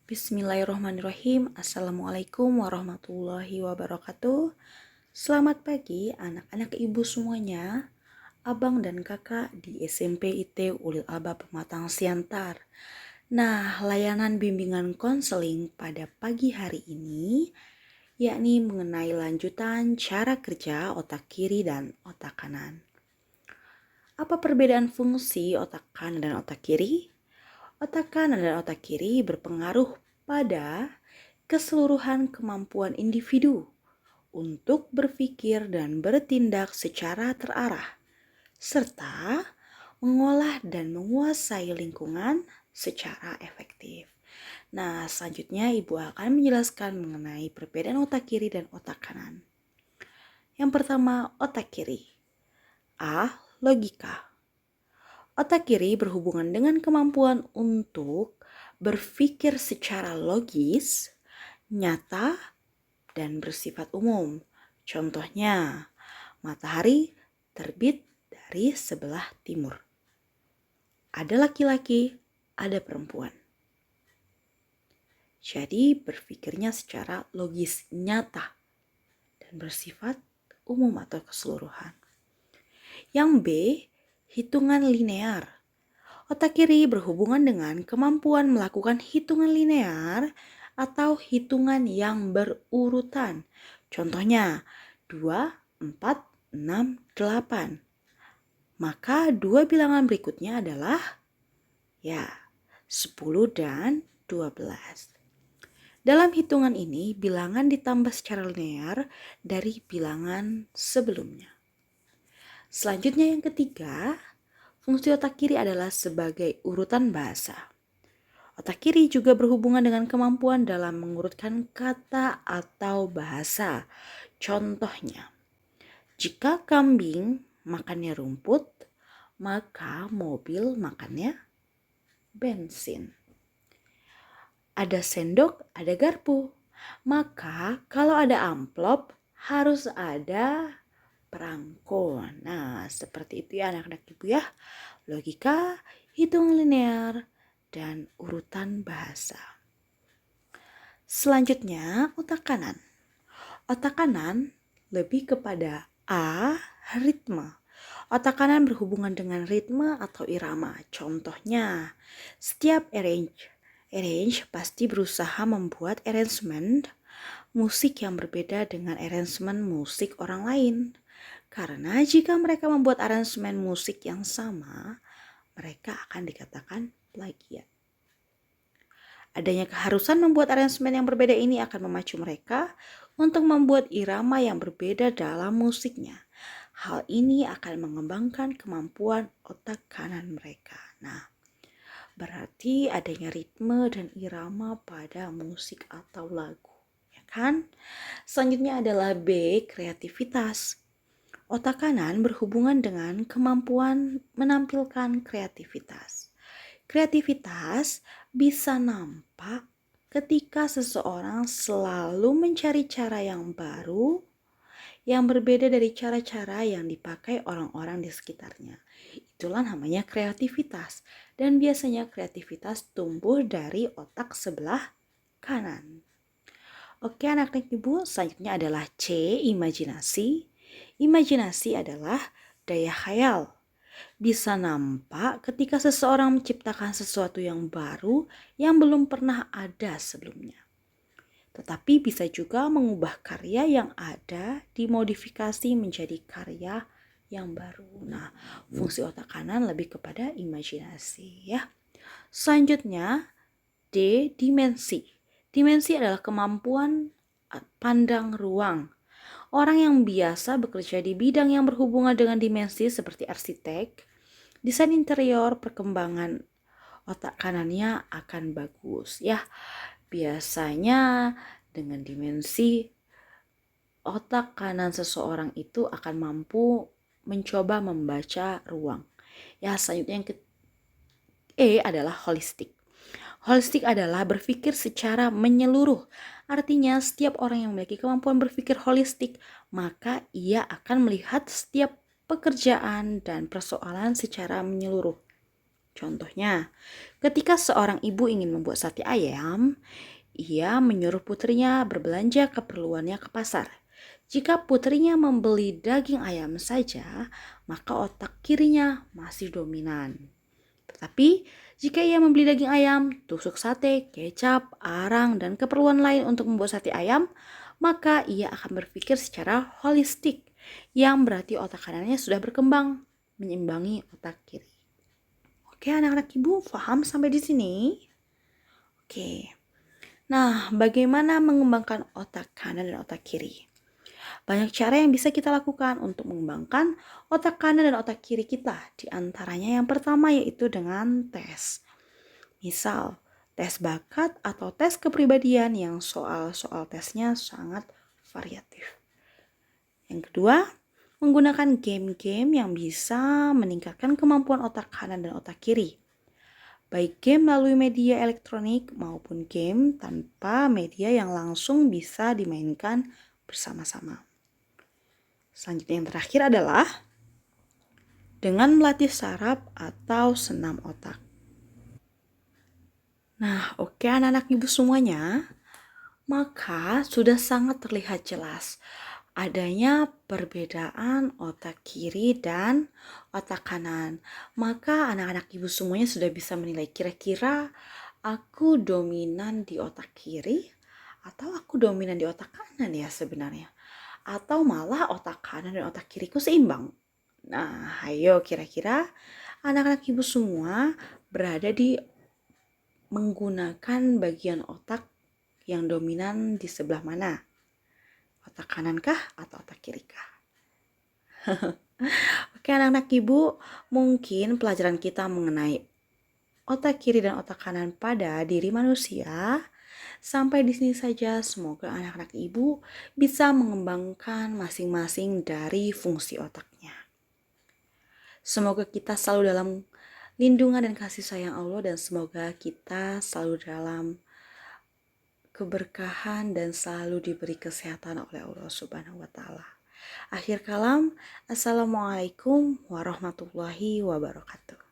Bismillahirrahmanirrahim. Assalamualaikum warahmatullahi wabarakatuh. Selamat pagi anak-anak ibu semuanya, abang dan kakak di SMP IT Ulil Aba Pematang Siantar. Nah, layanan bimbingan konseling pada pagi hari ini yakni mengenai lanjutan cara kerja otak kiri dan otak kanan. Apa perbedaan fungsi otak kanan dan otak kiri? Otak kanan dan otak kiri berpengaruh pada keseluruhan kemampuan individu untuk berpikir dan bertindak secara terarah, serta mengolah dan menguasai lingkungan secara efektif. Nah, selanjutnya Ibu akan menjelaskan mengenai perbedaan otak kiri dan otak kanan. Yang pertama, otak kiri. A. Logika. Otak kiri berhubungan dengan kemampuan untuk berpikir secara logis, nyata, dan bersifat umum. Contohnya, matahari terbit dari sebelah timur. Ada laki-laki, ada perempuan. Jadi berpikirnya secara logis, nyata, dan bersifat umum atau keseluruhan. Yang B, hitungan linear. Otak kiri berhubungan dengan kemampuan melakukan hitungan linear atau hitungan yang berurutan. Contohnya 2, 4, 6, 8. Maka dua bilangan berikutnya adalah 10 dan 12. Dalam hitungan ini bilangan ditambah secara linear dari bilangan sebelumnya. Selanjutnya yang ketiga, fungsi otak kiri adalah sebagai urutan bahasa. Otak kiri juga berhubungan dengan kemampuan dalam mengurutkan kata atau bahasa. Contohnya, jika kambing makannya rumput, maka mobil makannya bensin. Ada sendok, ada garpu. Maka kalau ada amplop, harus ada perangko. Nah, seperti itu ya anak-anak ibu ya. Logika, hitung linear, dan urutan bahasa. Selanjutnya, otak kanan. Otak kanan lebih kepada A, ritme. Otak kanan berhubungan dengan ritme atau irama. Contohnya, setiap arrange pasti berusaha membuat arrangement musik yang berbeda dengan arrangement musik orang lain. Karena jika mereka membuat aransemen musik yang sama, mereka akan dikatakan plagiat. Adanya keharusan membuat aransemen yang berbeda ini akan memacu mereka untuk membuat irama yang berbeda dalam musiknya. Hal ini akan mengembangkan kemampuan otak kanan mereka. Nah, berarti adanya ritme dan irama pada musik atau lagu, ya kan? Selanjutnya adalah B, kreativitas. Otak kanan berhubungan dengan kemampuan menampilkan kreativitas. Kreativitas bisa nampak ketika seseorang selalu mencari cara yang baru, yang berbeda dari cara-cara yang dipakai orang-orang di sekitarnya. Itulah namanya kreativitas. Dan biasanya kreativitas tumbuh dari otak sebelah kanan. Oke anak-anak ibu, selanjutnya adalah C, imajinasi. Imajinasi adalah daya khayal. Bisa nampak ketika seseorang menciptakan sesuatu yang baru yang belum pernah ada sebelumnya. Tetapi bisa juga mengubah karya yang ada dimodifikasi menjadi karya yang baru. Nah, fungsi otak kanan lebih kepada imajinasi ya. Selanjutnya D, dimensi. Dimensi adalah kemampuan pandang ruang. Orang yang biasa bekerja di bidang yang berhubungan dengan dimensi seperti arsitek, desain interior, perkembangan otak kanannya akan bagus ya. Biasanya dengan dimensi otak kanan seseorang itu akan mampu mencoba membaca ruang. Ya, selanjutnya yang E adalah holistik. Holistik adalah berpikir secara menyeluruh. Artinya setiap orang yang memiliki kemampuan berpikir holistik, maka ia akan melihat setiap pekerjaan dan persoalan secara menyeluruh. Contohnya, ketika seorang ibu ingin membuat sate ayam, ia menyuruh putrinya berbelanja keperluannya ke pasar. Jika putrinya membeli daging ayam saja, maka otak kirinya masih dominan. Tetapi, jika ia membeli daging ayam, tusuk sate, kecap, arang, dan keperluan lain untuk membuat sate ayam, maka ia akan berpikir secara holistik, yang berarti otak kanannya sudah berkembang, menyimbangi otak kiri. Oke, anak-anak ibu paham sampai di sini? Oke. Nah, bagaimana mengembangkan otak kanan dan otak kiri? Banyak cara yang bisa kita lakukan untuk mengembangkan otak kanan dan otak kiri kita. Di antaranya yang pertama yaitu dengan tes. Misal, tes bakat atau tes kepribadian yang soal-soal tesnya sangat variatif. Yang kedua, menggunakan game-game yang bisa meningkatkan kemampuan otak kanan dan otak kiri. Baik game melalui media elektronik maupun game tanpa media yang langsung bisa dimainkan bersama-sama. Selanjutnya yang terakhir adalah dengan melatih saraf atau senam otak. Nah, oke anak-anak ibu semuanya, maka sudah sangat terlihat jelas adanya perbedaan otak kiri dan otak kanan. Maka anak-anak ibu semuanya sudah bisa menilai kira-kira aku dominan di otak kiri atau aku dominan di otak kanan ya sebenarnya. Atau malah otak kanan dan otak kiriku seimbang. Nah, ayo kira-kira anak-anak ibu semua berada di menggunakan bagian otak yang dominan di sebelah mana? Otak kanan kah atau otak kiri kah? Oke anak-anak ibu, mungkin pelajaran kita mengenai otak kiri dan otak kanan pada diri manusia sampai di sini saja. Semoga anak-anak ibu bisa mengembangkan masing-masing dari fungsi otaknya. Semoga kita selalu dalam lindungan dan kasih sayang Allah, dan semoga kita selalu dalam keberkahan dan selalu diberi kesehatan oleh Allah Subhanahu wa taala. Akhir kalam, Assalamualaikum warahmatullahi wabarakatuh.